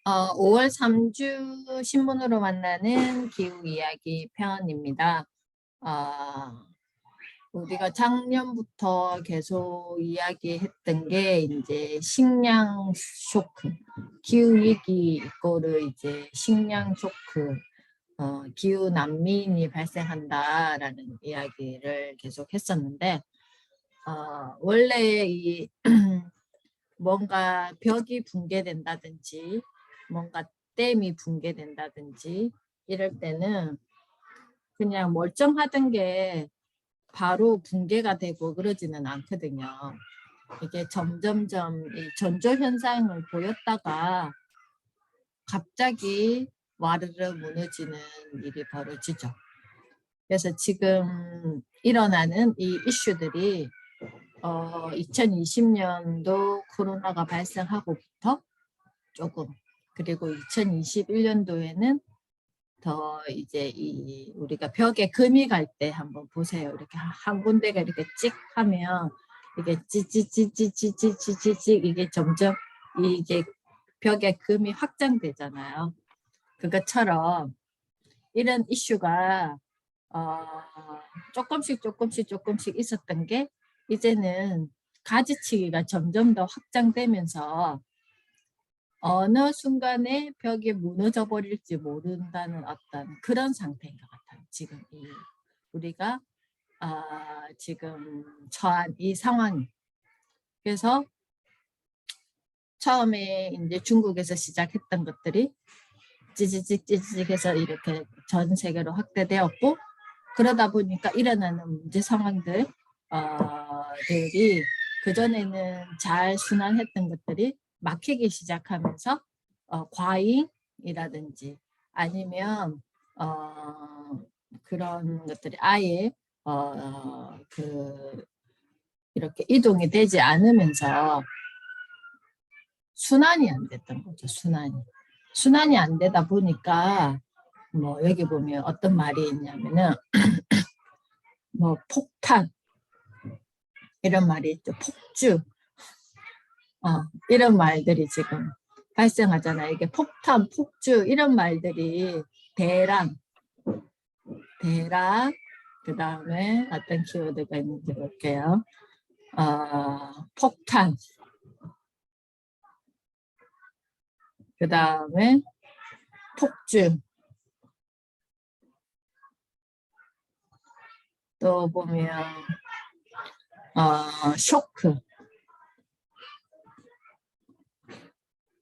5월 3주 신문으로 만나는 기후 이야기 편입니다. 우리가 작년부터 계속 이야기했던 게 이제 식량 쇼크, 기후 위기 이거를 이제 식량 쇼크, 기후 난민이 발생한다라는 이야기를 계속 했었는데, 원래 이 뭔가 벽이 붕괴된다든지 뭔가 댐이 붕괴된다든지 이럴 때는 그냥 멀쩡하던 게 바로 붕괴가 되고 그러지는 않거든요. 이게 점점점 이 전조 현상을 보였다가 갑자기 와르르 무너지는 일이 벌어지죠. 그래서 지금 일어나는 이 이슈들이 2020년도 코로나가 발생하고부터 조금, 그리고 2021년도에는 더 이제 우리가 벽에 금이 갈 때 한번 보세요. 이렇게 한 군데가 이렇게 찍 하면 이게 찌찌찌찌찌찌찌찌 이게 점점 이게 벽에 금이 확장되잖아요. 그것처럼 이런 이슈가 조금씩 있었던 게 이제는 가지치기가 점점 더 확장되면서 어느 순간에 벽이 무너져 버릴지 모른다는 어떤 그런 상태인 것 같아요. 지금 우리가 지금 처한 이 상황이. 그래서 처음에 이제 중국에서 시작했던 것들이 찌찌찌찌찌 해서 이렇게 전 세계로 확대되었고, 그러다 보니까 일어나는 문제 상황들이 그전에는 잘 순환했던 것들이 막히기 시작하면서 과잉이라든지 아니면 그런 것들이 아예 이렇게 이동이 되지 않으면서 순환이 안 됐던 거죠. 순환이 안 되다 보니까 뭐 여기 보면 어떤 말이 있냐면은 뭐 폭탄 이런 말이 있죠. 폭주 이런 말들이 지금 발생하잖아요. 이게 폭탄, 폭주 이런 말들이 대란, 그 다음에 어떤 키워드가 있는지 볼게요. 폭탄, 그 다음에 폭주, 또 보면 쇼크.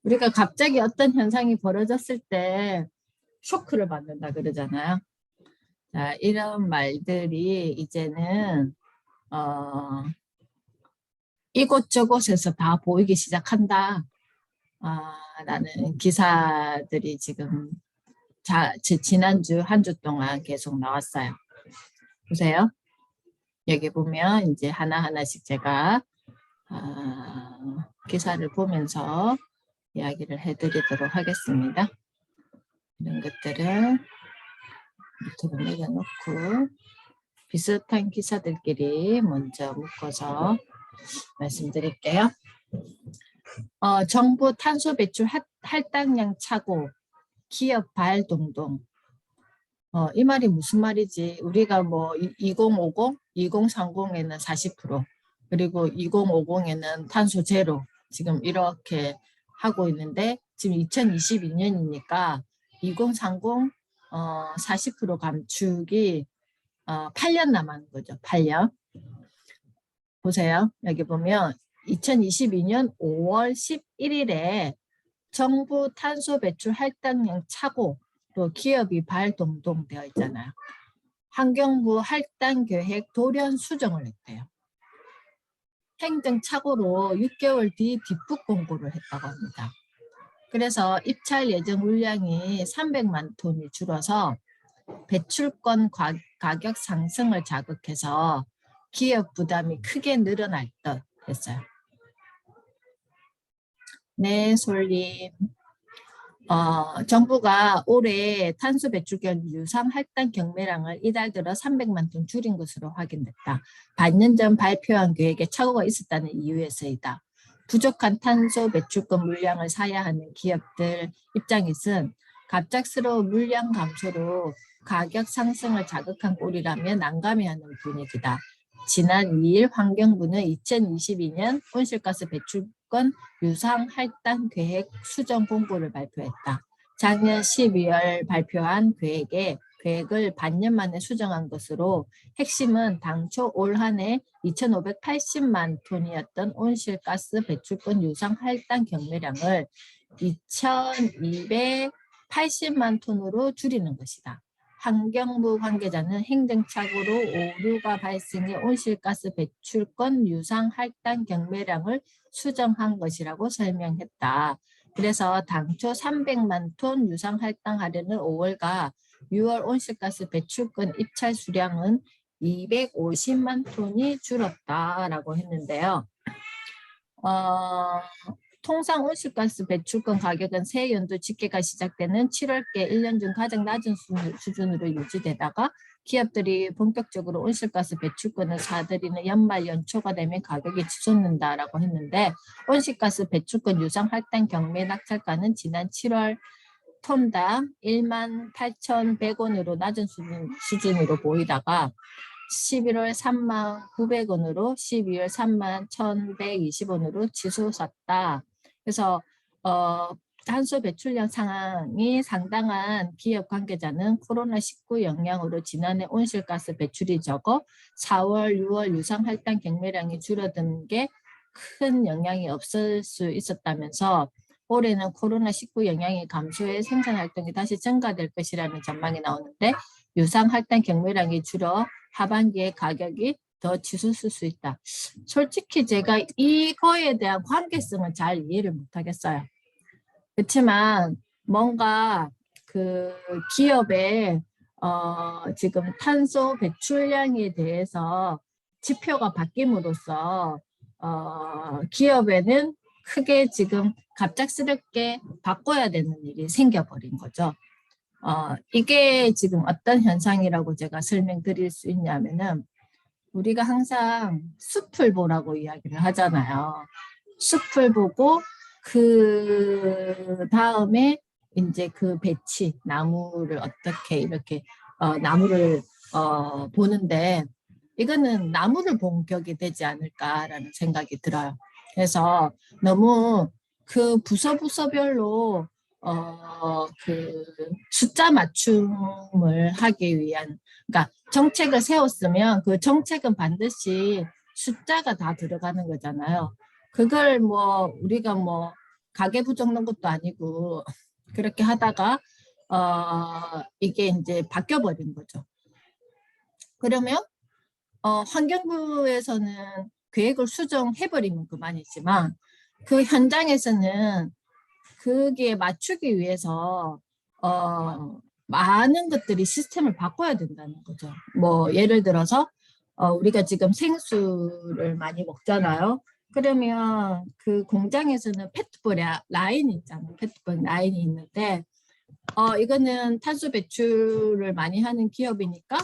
우리가 갑자기 어떤 현상이 벌어졌을 때 쇼크를 받는다 그러잖아요. 자, 이런 말들이 이제는 이곳저곳에서 다 보이기 시작한다 라는 기사들이 지금 지난주 한 주 동안 계속 나왔어요. 보세요. 여기 보면 이제 하나하나씩 제가 기사를 보면서 이야기를 해드리도록 하겠습니다. 이런 것들을 밑으로 내려놓고 비슷한 기사들끼리 먼저 묶어서 말씀드릴게요. 정부 탄소 배출 할당량 차고 기업 발동동. 이 말이 무슨 말이지? 우리가 뭐 2050, 2030에는 40%, 그리고 2050에는 탄소 제로 지금 이렇게 하고 있는데 지금 2022년이니까 2030 40% 감축이 8년 남은 거죠. 8년. 보세요. 여기 보면 2022년 5월 11일에 정부 탄소 배출 할당량 차고 또 기업이 발동동 되어 있잖아요. 환경부 할당 계획 돌연 수정을 했대요. 행정 착오로 6개월 뒤 뒷북 공고를 했다고 합니다. 그래서 입찰 예정 물량이 300만 톤이 줄어서 배출권 가격 상승을 자극해서 기업 부담이 크게 늘어날 듯 했어요. 네, 솔님. 정부가 올해 탄소 배출권 유상 할당 경매량을 이달 들어 300만 톤 줄인 것으로 확인됐다. 반년 전 발표한 계획에 착오가 있었다는 이유에서이다. 부족한 탄소 배출권 물량을 사야 하는 기업들 입장에선 갑작스러운 물량 감소로 가격 상승을 자극한 꼴이라며 난감해하는 분위기다. 지난 2일 환경부는 2022년 온실가스 배출권 유상 할당 계획 수정 공고를 발표했다. 작년 12월 발표한 계획을 반년 만에 수정한 것으로 핵심은 당초 올 한 해 2,580만 톤이었던 온실가스 배출권 유상 할당 경매량을 2,280만 톤으로 줄이는 것이다. 환경부 관계자는 행정착오로 오류가 발생해 온실가스 배출권 유상 할당 경매량을 수정한 것이라고 설명했다. 그래서 당초 300만 톤 유상 할당하려는 5월과 6월 온실가스 배출권 입찰 수량은 250만 톤이 줄었다라고 했는데요. 통상 온실가스 배출권 가격은 새 연도 집계가 시작되는 7월께 1년 중 가장 낮은 수준으로 유지되다가 기업들이 본격적으로 온실가스 배출권을 사들이는 연말 연초가 되면 가격이 치솟는다라고 했는데 온실가스 배출권 유상 할당 경매 낙찰가는 지난 7월 톤당 18,100원으로 낮은 수준으로 보이다가 11월 39,900원으로 12월 31,120원으로 치솟았다. 그래서 탄소 배출량 상황이 상당한 기업 관계자는 코로나19 영향으로 지난해 온실가스 배출이 적어 4월, 6월 유상 할당 경매량이 줄어든 게 큰 영향이 없을 수 있었다면서 올해는 코로나19 영향이 감소해 생산 활동이 다시 증가될 것이라는 전망이 나오는데 유상 할당 경매량이 줄어 하반기에 가격이 더 치솟을 수 있다. 솔직히 제가 이거에 대한 관계성은 잘 이해를 못하겠어요. 그렇지만 뭔가 그 기업의 지금 탄소 배출량에 대해서 지표가 바뀜으로써 기업에는 크게 지금 갑작스럽게 바꿔야 되는 일이 생겨버린 거죠. 이게 지금 어떤 현상이라고 제가 설명드릴 수 있냐면은 우리가 항상 숲을 보라고 이야기를 하잖아요. 숲을 보고 그 다음에 이제 그 배치, 나무를 어떻게 이렇게 나무를 보는데 이거는 나무를 본 격이 되지 않을까라는 생각이 들어요. 그래서 너무 그 부서별로 그 숫자 맞춤을 하기 위한, 그러니까 정책을 세웠으면 그 정책은 반드시 숫자가 다 들어가는 거잖아요. 그걸 뭐 우리가 뭐 가계부 적는 것도 아니고 그렇게 하다가 이게 이제 바뀌어 버린 거죠. 그러면 환경부에서는 계획을 수정해버리면 그만이지만 그 현장에서는 그게 맞추기 위해서 많은 것들이 시스템을 바꿔야 된다는 거죠. 뭐 예를 들어서 우리가 지금 생수를 많이 먹잖아요. 그러면 그 공장에서는 페트볼 라인이 있잖아요. 페트볼 라인이 있는데 이거는 탄소 배출을 많이 하는 기업이니까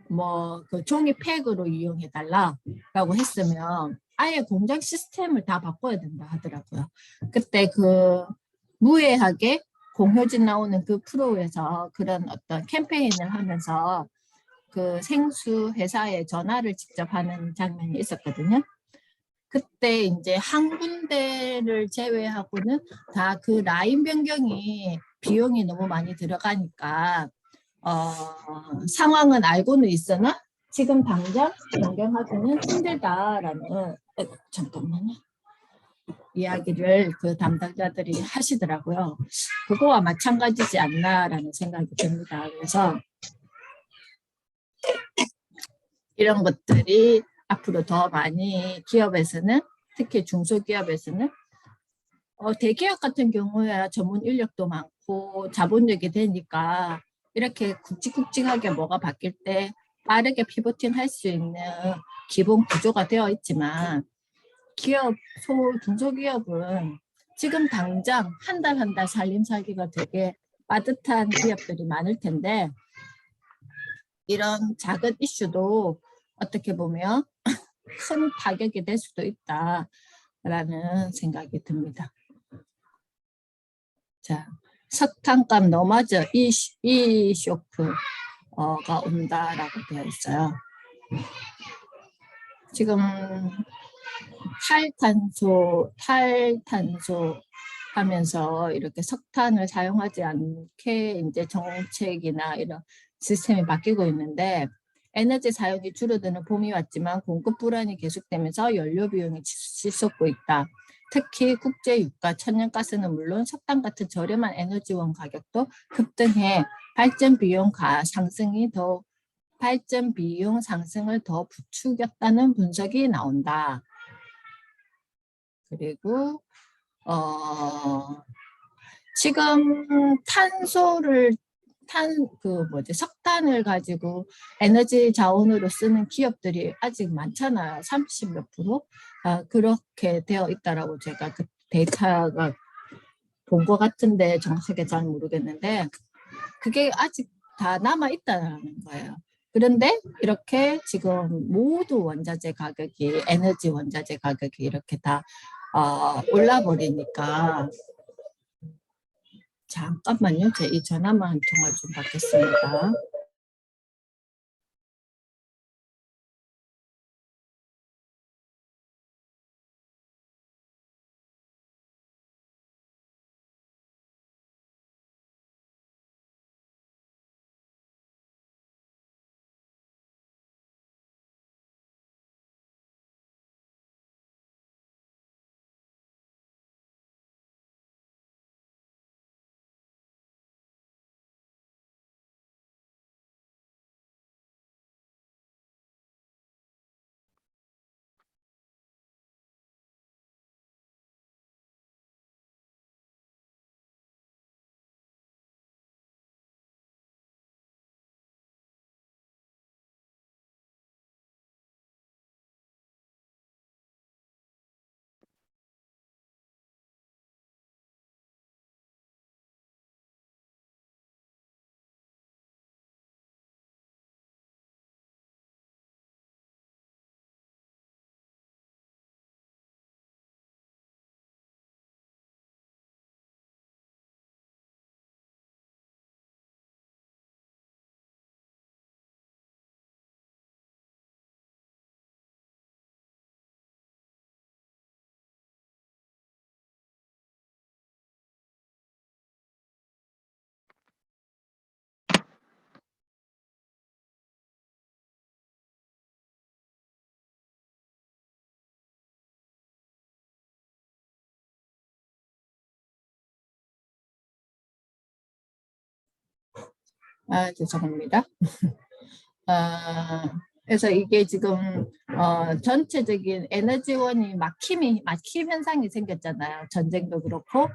뭐 그 종이 팩으로 이용해 달라라고 했으면 아예 공장 시스템을 다 바꿔야 된다 하더라고요. 그때 그 무해하게 공효진 나오는 그 프로에서 그런 어떤 캠페인을 하면서 그 생수 회사에 전화를 직접 하는 장면이 있었거든요. 그때 이제 한 군데를 제외하고는 다 그 라인 변경이 비용이 너무 많이 들어가니까 상황은 알고는 있으나 지금 당장 변경하기는 힘들다라는 잠깐만요. 이야기를 그 담당자들이 하시더라고요. 그거와 마찬가지지 않나라는 생각이 듭니다. 그래서 이런 것들이 앞으로 더 많이 기업에서는 특히 중소기업에서는 대기업 같은 경우에 전문 인력도 많고 자본력이 되니까 이렇게 굵직굵직하게 뭐가 바뀔 때 빠르게 피보팅 할 수 있는 기본 구조가 되어 있지만 중소기업은 지금 당장 한 달 한 달 살림살기가 되게 빠듯한 기업들이 많을 텐데 이런 작은 이슈도 어떻게 보면 큰 타격이 될 수도 있다. 라는 생각이 듭니다. 자, 석탄값 너마저 이 쇼크가 온다라고 되어 있어요. 지금 탈탄소 하면서 이렇게 석탄을 사용하지 않게 이제 정책이나 이런 시스템이 바뀌고 있는데, 에너지 사용이 줄어드는 봄이 왔지만 공급 불안이 계속되면서 연료 비용이 치솟고 있다. 특히 국제 유가, 천연가스는 물론 석탄 같은 저렴한 에너지원 가격도 급등해 발전 비용 상승을 더 부추겼다는 분석이 나온다. 그리고 지금 석탄을 가지고 에너지 자원으로 쓰는 기업들이 아직 많잖아요. 30몇 %? 그렇게 되어 있다라고 제가 그 데이터가 본 것 같은데 정확하게 잘 모르겠는데, 그게 아직 다 남아 있다는 거예요. 그런데 이렇게 지금 모두 원자재 가격이, 에너지 원자재 가격이 이렇게 다 올라 버리니까. 잠깐만요. 제 이 전화만 한 통화 좀 받겠습니다. 죄송합니다. 그래서 이게 지금 전체적인 에너지원이 막힘 현상이 생겼잖아요. 전쟁도 그렇고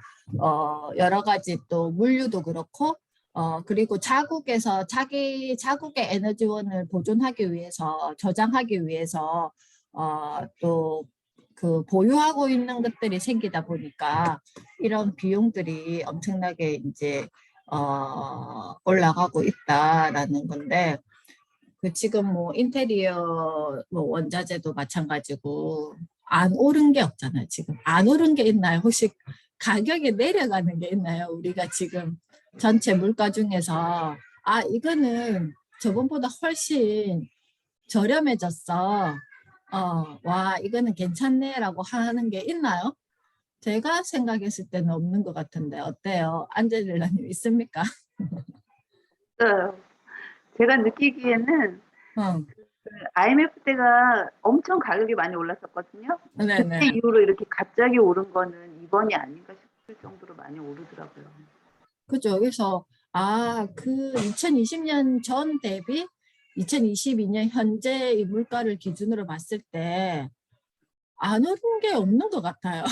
여러 가지 또 물류도 그렇고 그리고 자국에서 자국의 에너지원을 보존하기 위해서, 저장하기 위해서 또 그 보유하고 있는 것들이 생기다 보니까 이런 비용들이 엄청나게 이제 올라가고 있다라는 건데, 그 지금 뭐 인테리어 뭐 원자재도 마찬가지고 안 오른 게 없잖아요. 지금 안 오른 게 있나요? 혹시 가격이 내려가는 게 있나요? 우리가 지금 전체 물가 중에서 이거는 저번보다 훨씬 저렴해졌어. 와, 이거는 괜찮네라고 하는 게 있나요? 제가 생각했을 때는 없는 것 같은데 어때요? 안젤리나님 있습니까? 제가 느끼기에는 응. IMF 때가 엄청 가격이 많이 올랐었거든요. 그때 네네. 이후로 이렇게 갑자기 오른 거는 이번이 아닌가 싶을 정도로 많이 오르더라고요. 그죠. 그래서 그 2020년 전 대비 2022년 현재 이 물가를 기준으로 봤을 때 안 오른 게 없는 것 같아요.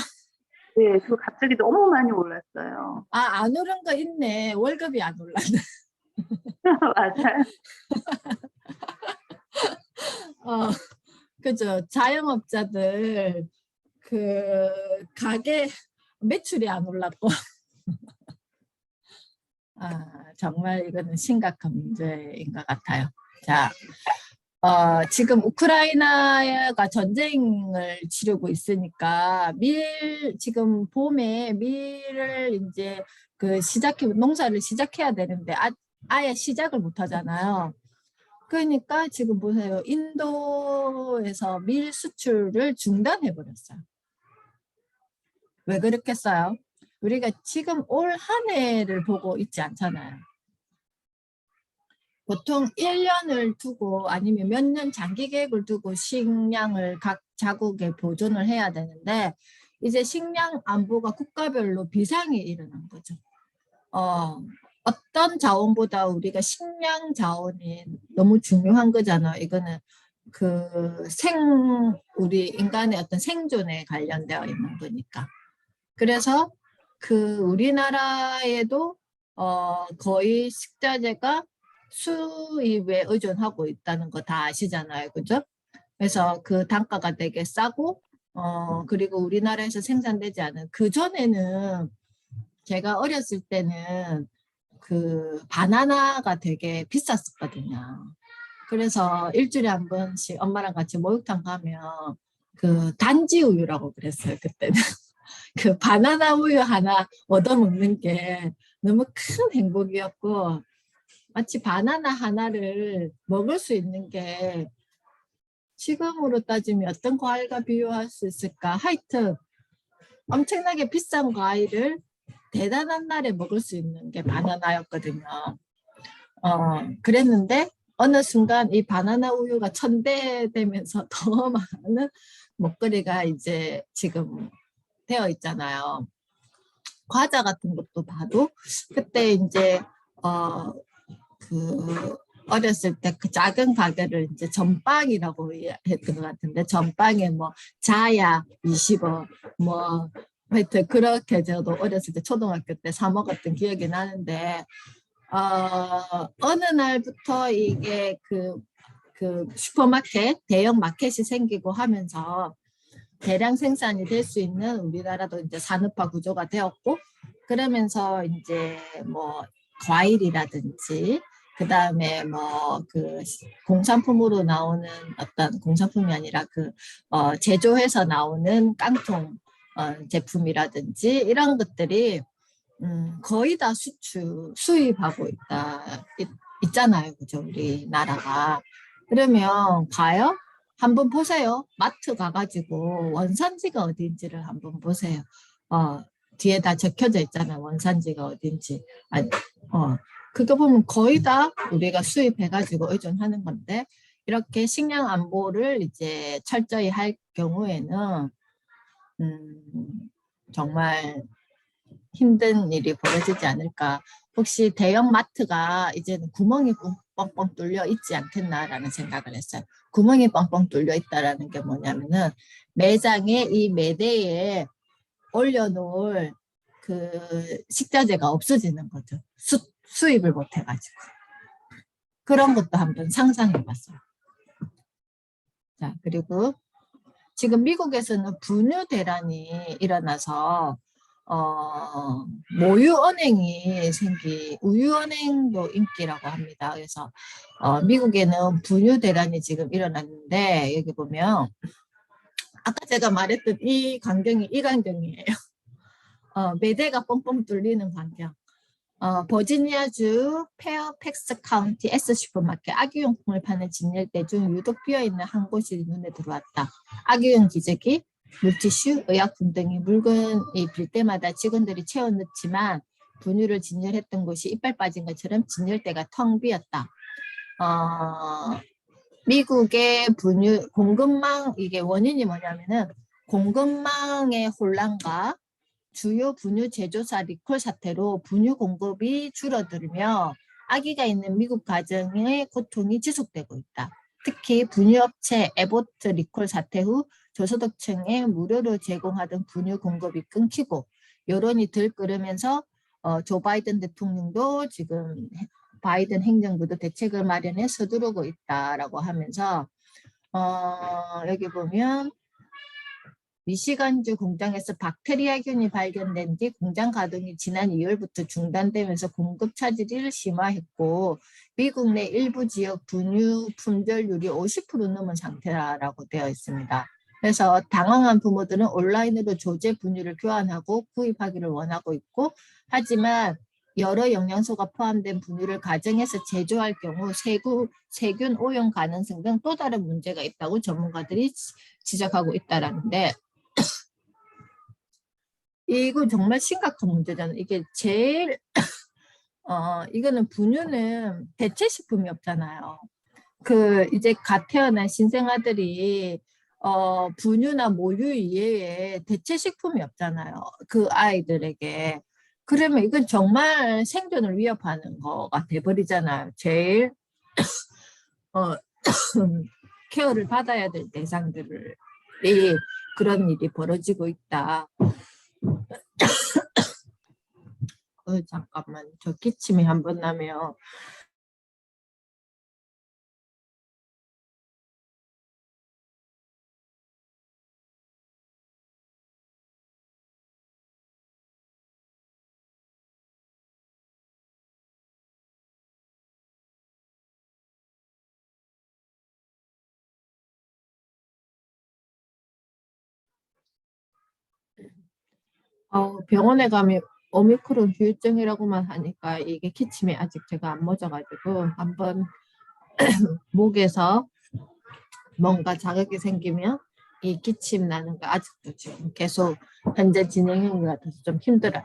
네, 그 갑자기 너무 많이 올랐어요. 안 오른 거 있네. 월급이 안 올랐네. 맞아요. 그죠. 자영업자들 그 가게 매출이 안 올랐고 정말 이거는 심각한 문제인 것 같아요. 자, 지금 우크라이나가 전쟁을 치르고 있으니까 지금 봄에 밀을 이제 농사를 시작해야 되는데 아예 시작을 못 하잖아요. 그러니까 지금 보세요. 인도에서 밀 수출을 중단해 버렸어요. 왜 그렇겠어요? 우리가 지금 올 한 해를 보고 있지 않잖아요. 보통 1년을 두고 아니면 몇 년 장기 계획을 두고 식량을 각 자국에 보존을 해야 되는데 이제 식량 안보가 국가별로 비상이 일어난 거죠. 어떤 자원보다 우리가 식량 자원이 너무 중요한 거잖아요. 이거는 우리 인간의 어떤 생존에 관련되어 있는 거니까. 그래서 우리나라에도 거의 식자재가 수입에 의존하고 있다는 거 다 아시잖아요. 그죠? 그래서 그 단가가 되게 싸고 그리고 우리나라에서 생산되지 않은 그전에는 제가 어렸을 때는 바나나가 되게 비쌌었거든요. 그래서 일주일에 한 번씩 엄마랑 같이 목욕탕 가면 단지 우유라고 그랬어요. 그때는. 바나나 우유 하나 얻어먹는 게 너무 큰 행복이었고 마치 바나나 하나를 먹을 수 있는 게 지금으로 따지면 어떤 과일과 비교할 수 있을까? 하여튼 엄청나게 비싼 과일을 대단한 날에 먹을 수 있는 게 바나나였거든요. 그랬는데 어느 순간 이 바나나 우유가 천대되면서 더 많은 먹거리가 이제 지금 되어 있잖아요. 과자 같은 것도 봐도 그때 이제 어렸을 때 그 작은 가게를 이제 전빵이라고 했던 것 같은데 전빵에 뭐 자야 20원 뭐 하여튼 그렇게 저도 어렸을 때 초등학교 때 사 먹었던 기억이 나는데 어느 날부터 이게 슈퍼마켓 대형 마켓이 생기고 하면서 대량 생산이 될 수 있는 우리나라도 이제 산업화 구조가 되었고 그러면서 이제 뭐 과일이라든지 그다음에 뭐 공산품으로 나오는 어떤 공산품이 아니라 제조해서 나오는 깡통 제품이라든지 이런 것들이 거의 다 수입하고 있잖아요. 그죠? 우리나라가. 그러면 가요? 한번 보세요. 마트 가가지고 원산지가 어딘지를 한번 보세요. 뒤에다 적혀져 있잖아요. 원산지가 어딘지. 그거 보면 거의 다 우리가 수입해가지고 의존하는 건데, 이렇게 식량 안보를 이제 철저히 할 경우에는, 정말 힘든 일이 벌어지지 않을까. 혹시 대형 마트가 이제는 구멍이 뻥뻥 뚫려 있지 않겠나라는 생각을 했어요. 구멍이 뻥뻥 뚫려 있다라는 게 뭐냐면은 매장에 이 매대에 올려놓을 식자재가 없어지는 거죠. 수입을 못 해가지고. 그런 것도 한번 상상해 봤어요. 자, 그리고 지금 미국에서는 분유 대란이 일어나서 우유은행도 인기라고 합니다. 그래서 미국에는 분유 대란이 지금 일어났는데 여기 보면 아까 제가 말했던 이 광경이에요. 매대가 뻥뻥 뚫리는 광경. 버지니아주 페어팩스 카운티 S 슈퍼마켓 아기용품을 파는 진열대 중 유독 비어있는 한 곳이 눈에 들어왔다. 아기용 기저귀, 물티슈, 의약품 등이 물건이 빌 때마다 직원들이 채워넣지만 분유를 진열했던 곳이 이빨 빠진 것처럼 진열대가 텅 비었다. 미국의 분유 공급망 이게 원인이 뭐냐면은 공급망의 혼란과 주요 분유 제조사 리콜 사태로 분유 공급이 줄어들며 아기가 있는 미국 가정의 고통이 지속되고 있다. 특히 분유업체 에보트 리콜 사태 후 저소득층에 무료로 제공하던 분유 공급이 끊기고 여론이 들끓으면서 조 바이든 대통령도 지금 바이든 행정부도 대책을 마련해 서두르고 있다라고 하면서 여기 보면 미시간주 공장에서 박테리아균이 발견된 뒤 공장 가동이 지난 2월부터 중단되면서 공급 차질이 심화했고 미국 내 일부 지역 분유 품절률이 50% 넘은 상태라고 되어 있습니다. 그래서 당황한 부모들은 온라인으로 조제 분유를 교환하고 구입하기를 원하고 있고 하지만 여러 영양소가 포함된 분유를 가정에서 제조할 경우 세균 오염 가능성 등 또 다른 문제가 있다고 전문가들이 지적하고 있다라는데 이거 정말 심각한 문제잖아요. 이게 제일 이거는 분유는 대체 식품이 없잖아요. 그 이제 갓 태어난 신생아들이 분유나 모유 이외에 대체 식품이 없잖아요. 그 아이들에게. 그러면 이건 정말 생존을 위협하는 거가 돼버리잖아요. 제일 케어를 받아야 될 대상들이 그런 일이 벌어지고 있다. 잠깐만, 저 기침이 한 번 나면 병원에 가면 오미크론 후유증이라고만 하니까 이게 기침이 아직 제가 안 멎어가지고 한번 목에서 뭔가 자극이 생기면 이 기침 나는 거 아직도 지금 계속 현재 진행형인 것 같아서 좀 힘들어요.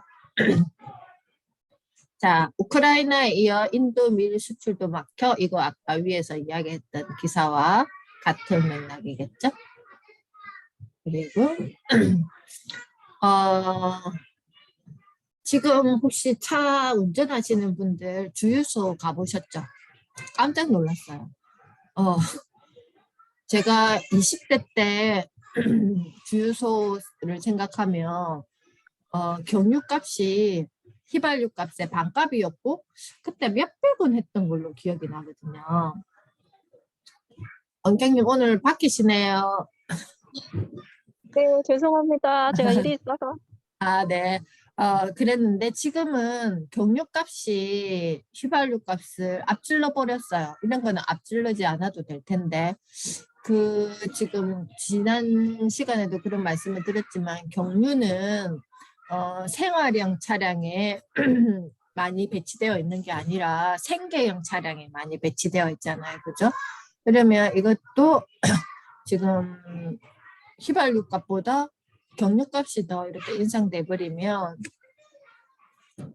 자, 우크라이나에 이어 인도 밀 수출도 막혀 이거 아까 위에서 이야기했던 기사와 같은 맥락이겠죠? 그리고 지금 혹시 차 운전하시는 분들 주유소 가보셨죠? 깜짝 놀랐어요. 제가 20대 때 주유소를 생각하면 경유값이 휘발유 값의 반값이었고 그때 몇백 원 했던 걸로 기억이 나거든요. 원장님 오늘 바뀌시네요. 네, 죄송합니다. 제가 일이 있어서. 아, 네. 그랬는데 지금은 경유값이 휘발유 값을 앞질러 버렸어요. 이런 거는 앞질러지 않아도 될 텐데 지금 지난 시간에도 그런 말씀을 드렸지만 경유는 생활형 차량에 많이 배치되어 있는 게 아니라 생계형 차량에 많이 배치되어 있잖아요. 그죠? 그러면 이것도 지금 휘발유 값보다 경유값이 더 이렇게 인상돼 버리면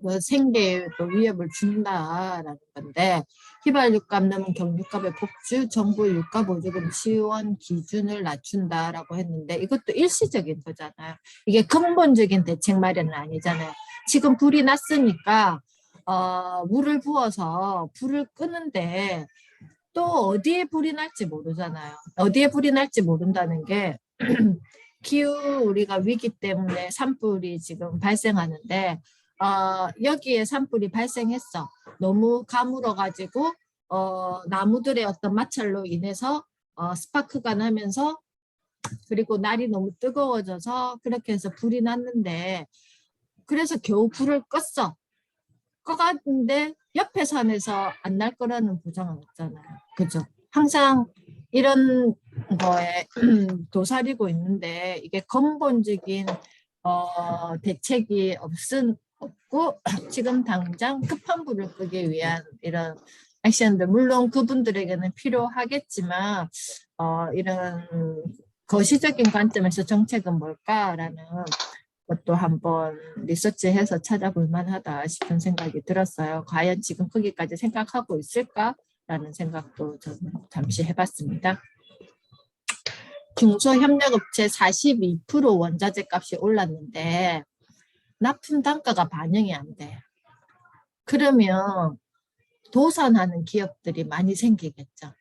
뭐 생계에도 위협을 준다라는 건데 휘발유값 넘은 경유값의 복주 정부 유가 보조금 지원 기준을 낮춘다라고 했는데 이것도 일시적인 거잖아요. 이게 근본적인 대책 마련은 아니잖아요. 지금 불이 났으니까 물을 부어서 불을 끄는데 또 어디에 불이 날지 모르잖아요. 어디에 불이 날지 모른다는 게 기후 우리가 위기 때문에 산불이 지금 발생하는데 여기에 산불이 발생했어. 너무 가물어 가지고 나무들의 어떤 마찰로 인해서 스파크가 나면서 그리고 날이 너무 뜨거워져서 그렇게 해서 불이 났는데 그래서 겨우 불을 껐어. 꺼갔는데 옆에 산에서 안 날 거라는 보장은 없잖아요. 그죠? 항상 이런 거에 도사리고 있는데 이게 근본적인 대책이 없고 지금 당장 급한 불을 끄기 위한 이런 액션들 물론 그분들에게는 필요하겠지만 이런 거시적인 관점에서 정책은 뭘까라는 것도 한번 리서치해서 찾아볼 만하다 싶은 생각이 들었어요. 과연 지금 거기까지 생각하고 있을까라는 생각도 저는 잠시 해봤습니다. 중소협력업체 42% 원자재 값이 올랐는데 납품 단가가 반영이 안 돼. 그러면 도산하는 기업들이 많이 생기겠죠.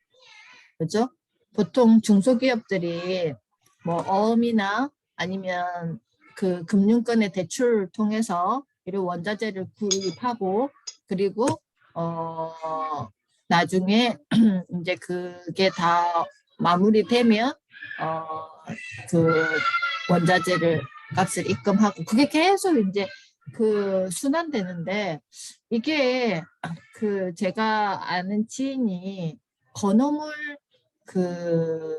그죠? 보통 중소기업들이 뭐 어음이나 아니면 그 금융권의 대출을 통해서 이런 원자재를 구입하고 그리고 나중에 이제 그게 다 마무리되면 그 원자재를 값을 입금하고 그게 계속 이제 그 순환되는데 이게 그 제가 아는 지인이 건어물 그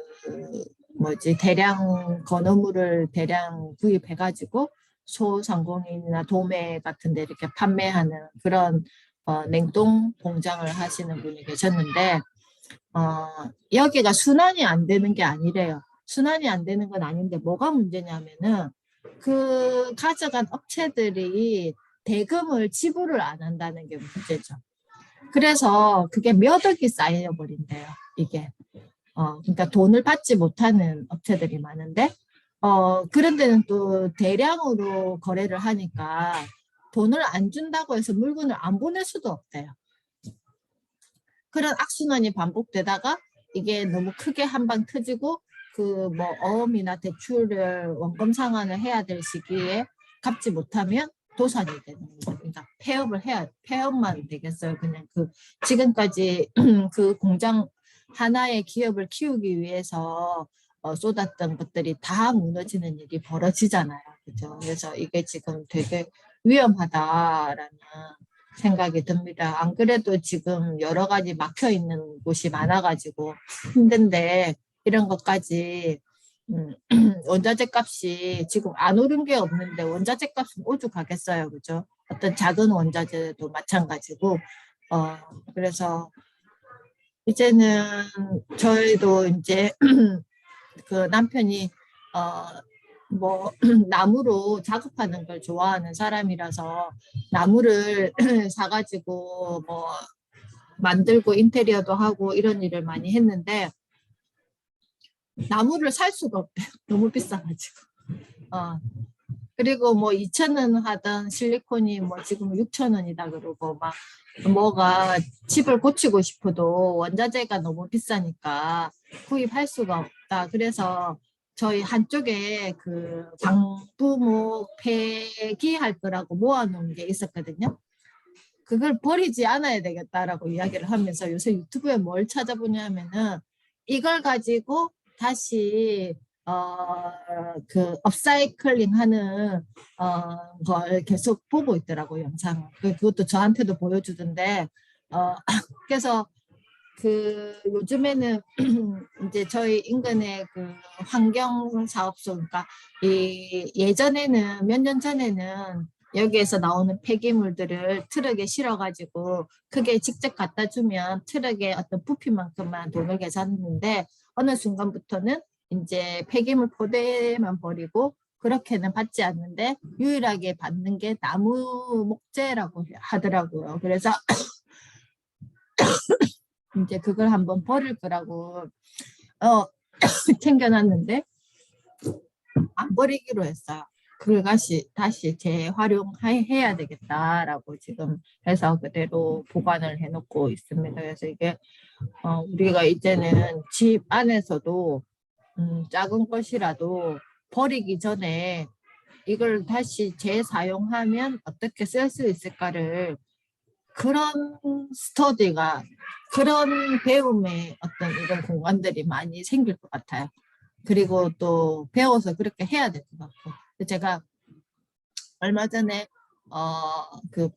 뭐지 대량 건어물을 대량 구입해가지고 소상공인이나 도매 같은 데 이렇게 판매하는 그런 냉동 공장을 하시는 분이 계셨는데 여기가 순환이 안 되는 게 아니래요. 순환이 안 되는 건 아닌데 뭐가 문제냐면은 그 가져간 업체들이 대금을 지불을 안 한다는 게 문제죠. 그래서 그게 몇 억이 쌓여버린대요. 이게. 그러니까 돈을 받지 못하는 업체들이 많은데 그런 데는 또 대량으로 거래를 하니까 돈을 안 준다고 해서 물건을 안 보낼 수도 없대요. 그런 악순환이 반복되다가 이게 너무 크게 한 방 터지고 그 뭐 어음이나 대출을 원금 상환을 해야 될 시기에 갚지 못하면 도산이 되는 거. 그러니까 폐업만 되겠어요. 그냥 그 지금까지 그 공장 하나의 기업을 키우기 위해서 쏟았던 것들이 다 무너지는 일이 벌어지잖아요. 그죠? 그래서 이게 지금 되게 위험하다라는 생각이 듭니다. 안 그래도 지금 여러 가지 막혀 있는 곳이 많아가지고 힘든데 이런 것까지 원자재 값이 지금 안 오른 게 없는데 원자재 값은 오죽하겠어요. 그죠? 어떤 작은 원자재도 마찬가지고 그래서 이제는 저희도 이제 그 남편이 뭐 나무로 작업하는 걸 좋아하는 사람이라서 나무를 사가지고 뭐 만들고 인테리어도 하고 이런 일을 많이 했는데 나무를 살 수가 없대요. 너무 비싸가지고. 그리고 뭐 2,000원 하던 실리콘이 뭐 지금 6,000원이다 그러고 막 뭐가 집을 고치고 싶어도 원자재가 너무 비싸니까 구입할 수가 없다. 그래서 저희 한쪽에 그 방부목 폐기할 거라고 모아놓은 게 있었거든요. 그걸 버리지 않아야 되겠다라고 이야기를 하면서 요새 유튜브에 뭘 찾아보냐면은 이걸 가지고 다시 그 업사이클링 하는 걸 계속 보고 있더라고요, 영상을. 그것도 저한테도 보여주던데 그래서 그 요즘에는 이제 저희 인근의 그 환경사업소, 그러니까 이 예전에는 몇 년 전에는 여기에서 나오는 폐기물들을 트럭에 실어가지고 그게 직접 갖다 주면 트럭의 어떤 부피만큼만 돈을 계산했는데 어느 순간부터는 이제 폐기물 포대만 버리고 그렇게는 받지 않는데 유일하게 받는 게 나무 목재라고 하더라고요. 그래서 이제 그걸 한번 버릴 거라고 챙겨놨는데 안 버리기로 했어요. 그걸 다시 재활용해야 되겠다라고 지금 해서 그대로 보관을 해놓고 있습니다. 그래서 이게 우리가 이제는 집 안에서도 작은 것이라도 버리기 전에 이걸 다시 재사용하면 어떻게 쓸 수 있을까를 그런 스터디가 그런 배움의 어떤 이런 공간들이 많이 생길 것 같아요. 그리고 또 배워서 그렇게 해야 될 것 같고. 제가 얼마 전에 그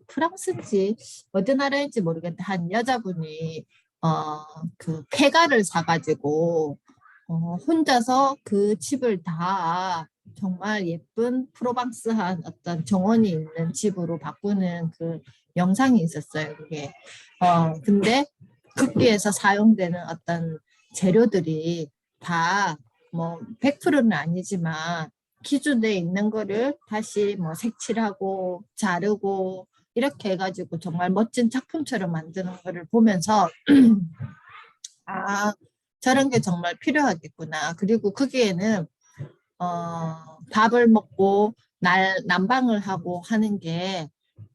프랑스인지 어디 나라인지 모르겠는데 한 여자분이 그 폐가를 사가지고 혼자서 그 집을 다 정말 예쁜 프로방스한 어떤 정원이 있는 집으로 바꾸는 그 영상이 있었어요. 그게 근데 거기에서 사용되는 어떤 재료들이 다 뭐 100%는 아니지만 기준에 있는 거를 다시 뭐 색칠하고 자르고 이렇게 해가지고 정말 멋진 작품처럼 만드는 거를 보면서 아 저런 게 정말 필요하겠구나. 그리고 거기에는 밥을 먹고 난방을 하고 하는 게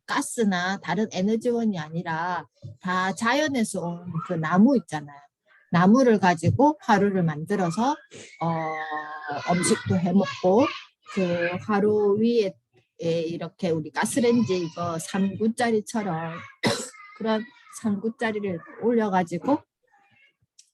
가스나 다른 에너지원이 아니라 다 자연에서 온 그 나무 있잖아요. 나무를 가지고 화로를 만들어서 음식도 해먹고 그 화로 위에 이렇게 우리 가스레인지 이거 3구짜리처럼 그런 3구짜리를 올려가지고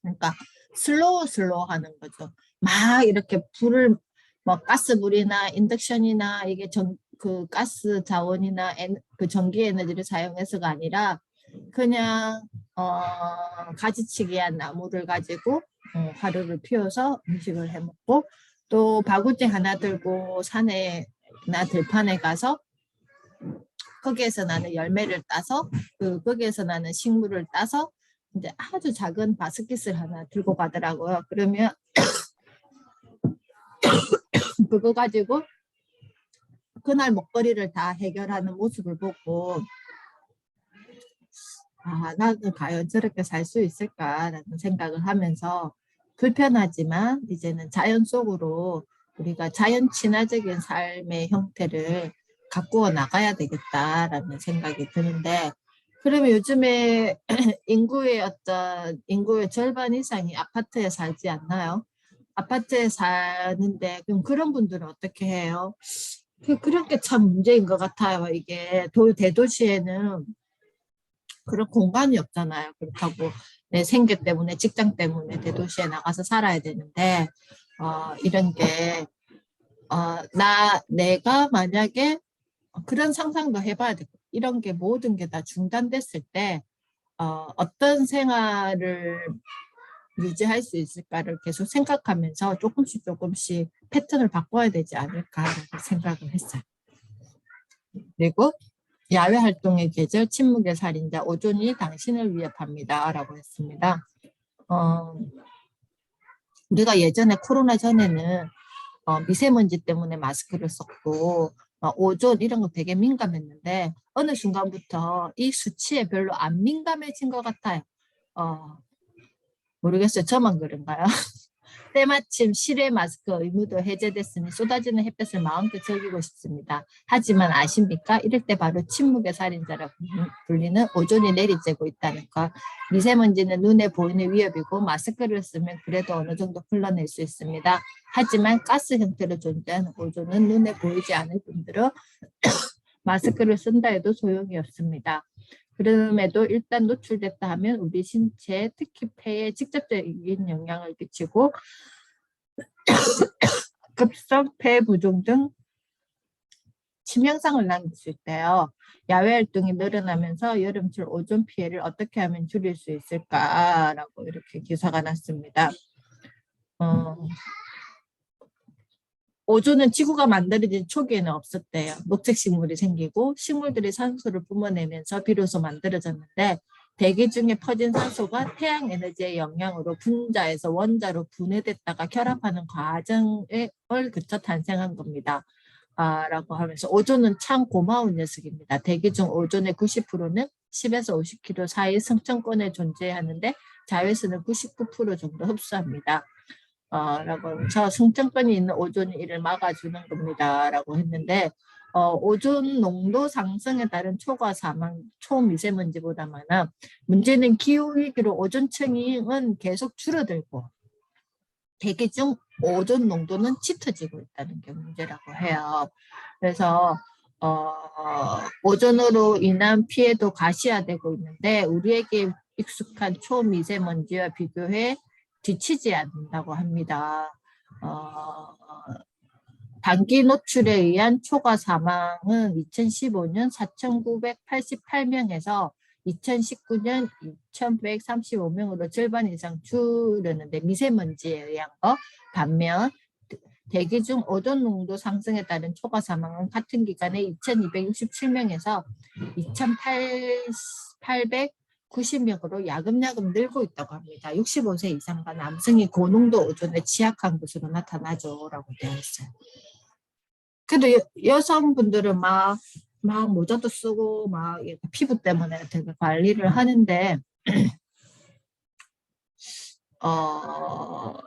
그러니까 슬로우 하는 거죠. 막 이렇게 불을 뭐 가스불이나 인덕션이나 이게 그 가스 자원이나 그 전기 에너지를 사용해서가 아니라 그냥 가지치기한 나무를 가지고 화로를 피워서 음식을 해 먹고 또 바구니 하나 들고 산에나 들판에 가서 거기에서 나는 열매를 따서 거기에서 나는 식물을 따서 이제 아주 작은 바스킷을 하나 들고 가더라고요. 그러면 그거 가지고 그날 먹거리를 다 해결하는 모습을 보고 나는 과연 저렇게 살 수 있을까라는 생각을 하면서 불편하지만 이제는 자연 속으로 우리가 자연 친화적인 삶의 형태를 가꾸어 나가야 되겠다라는 생각이 드는데 그러면 요즘에 인구의 절반 이상이 아파트에 살지 않나요? 아파트에 사는데 그럼 그런 분들은 어떻게 해요? 그런 게 참 문제인 것 같아요. 이게 대도시에는 그런 공간이 없잖아요. 그렇다고 내 생계 때문에 직장 때문에 대도시에 나가서 살아야 되는데 이런 게 내가 만약에 그런 상상도 해봐야 되고 이런 게 모든 게 다 중단됐을 때 어떤 생활을 유지할 수 있을까를 계속 생각하면서 조금씩 패턴을 바꿔야 되지 않을까라는 생각을 했어요. 그리고 야외 활동의 계절, 침묵의 살인자, 오존이 당신을 위협합니다. 라고 했습니다. 우리가 예전에 코로나 전에는 미세먼지 때문에 마스크를 썼고 오존 이런 거 되게 민감했는데 어느 순간부터 이 수치에 별로 안 민감해진 것 같아요. 모르겠어요. 저만 그런가요? 때마침 실외 마스크 의무도 해제됐으니 쏟아지는 햇볕을 마음껏 즐기고 싶습니다. 하지만 아십니까? 이럴 때 바로 침묵의 살인자라고 불리는 오존이 내리쬐고 있다는 것. 미세먼지는 눈에 보이는 위협이고 마스크를 쓰면 그래도 어느 정도 흘러낼 수 있습니다. 하지만 가스 형태로 존재하는 오존은 눈에 보이지 않을 뿐더러 마스크를 쓴다 해도 소용이 없습니다. 그럼에도 일단 노출됐다 하면 우리 신체, 특히 폐에 직접적인 영향을 끼치고 급성 폐 부종 등 치명상을 남길 수 있대요. 야외 활동이 늘어나면서 여름철 오존 피해를 어떻게 하면 줄일 수 있을까라고 이렇게 기사가 났습니다. 오존은 지구가 만들어진 초기에는 없었대요. 녹색 식물이 생기고 식물들이 산소를 뿜어내면서 비로소 만들어졌는데 대기 중에 퍼진 산소가 태양 에너지의 영향으로 분자에서 원자로 분해됐다가 결합하는 과정을 거쳐 탄생한 겁니다. 라고 하면서 오존은 참 고마운 녀석입니다. 대기 중 오존의 90%는 10에서 50km 사이 승천권에 존재하는데 자외선은 99% 정도 흡수합니다. 라고 하면서 승천권이 있는 오존이 이를 막아주는 겁니다. 라고 했는데 오존 농도 상승에 따른 초과 사망, 초미세먼지보다 많아 문제는 기후위기로 오존층은 계속 줄어들고 대기 중 오존 농도는 짙어지고 있다는 게 문제라고 해요. 그래서 오존으로 인한 피해도 가시화되고 있는데 우리에게 익숙한 초미세먼지와 비교해 뒤치지 않는다고 합니다. 단기 노출에 의한 초과 사망은 2015년 4,988명에서 2019년 2,135명으로 절반 이상 줄었는데 미세먼지에 의한 거. 반면 대기 중 오존 농도 상승에 따른 초과 사망은 같은 기간에 2,267명에서 2,890명으로 야금야금 늘고 있다고 합니다. 65세 이상과 남성이 고농도 오존에 취약한 것으로 나타나죠. 라고 되어 있어요. 그래도 여성분들은 막 모자도 쓰고 막 피부 때문에 되게 관리를 하는데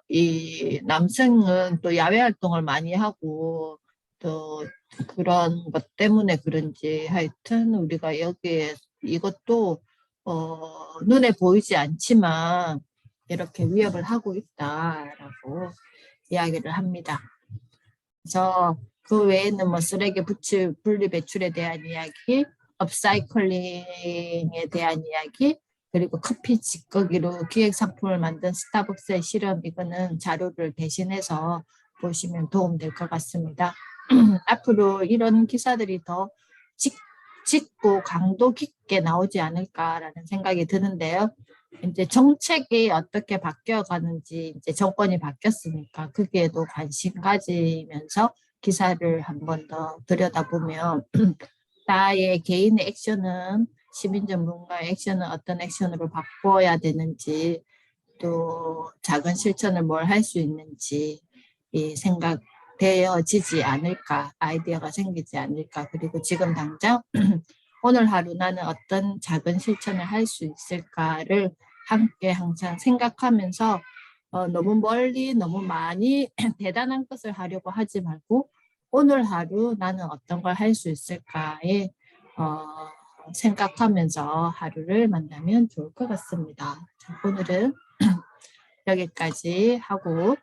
이 남성은 또 야외 활동을 많이 하고 또 그런 것 때문에 그런지 하여튼 우리가 여기에 이것도 눈에 보이지 않지만 이렇게 위협을 하고 있다라고 이야기를 합니다. 그래서 그 외에는 뭐 쓰레기 분리 배출에 대한 이야기, 업사이클링에 대한 이야기, 그리고 커피 찌꺼기로 기획 상품을 만든 스타벅스의 실험, 이거는 자료를 대신해서 보시면 도움될 것 같습니다. 앞으로 이런 기사들이 더 짙고 강도 깊게 나오지 않을까라는 생각이 드는데요. 이제 정책이 어떻게 바뀌어가는지, 이제 정권이 바뀌었으니까 거기에도 관심 가지면서 기사를 한 번 더 들여다보면 나의 개인의 액션은, 시민전문가의 액션은 어떤 액션으로 바꿔야 되는지, 또 작은 실천을 뭘 할 수 있는지 이 생각되어지지 않을까, 아이디어가 생기지 않을까. 그리고 지금 당장 오늘 하루 나는 어떤 작은 실천을 할 수 있을까를 함께 항상 생각하면서 너무 멀리 너무 많이 대단한 것을 하려고 하지 말고 오늘 하루 나는 어떤 걸 할 수 있을까에 생각하면서 하루를 만나면 좋을 것 같습니다. 자, 오늘은 여기까지 하고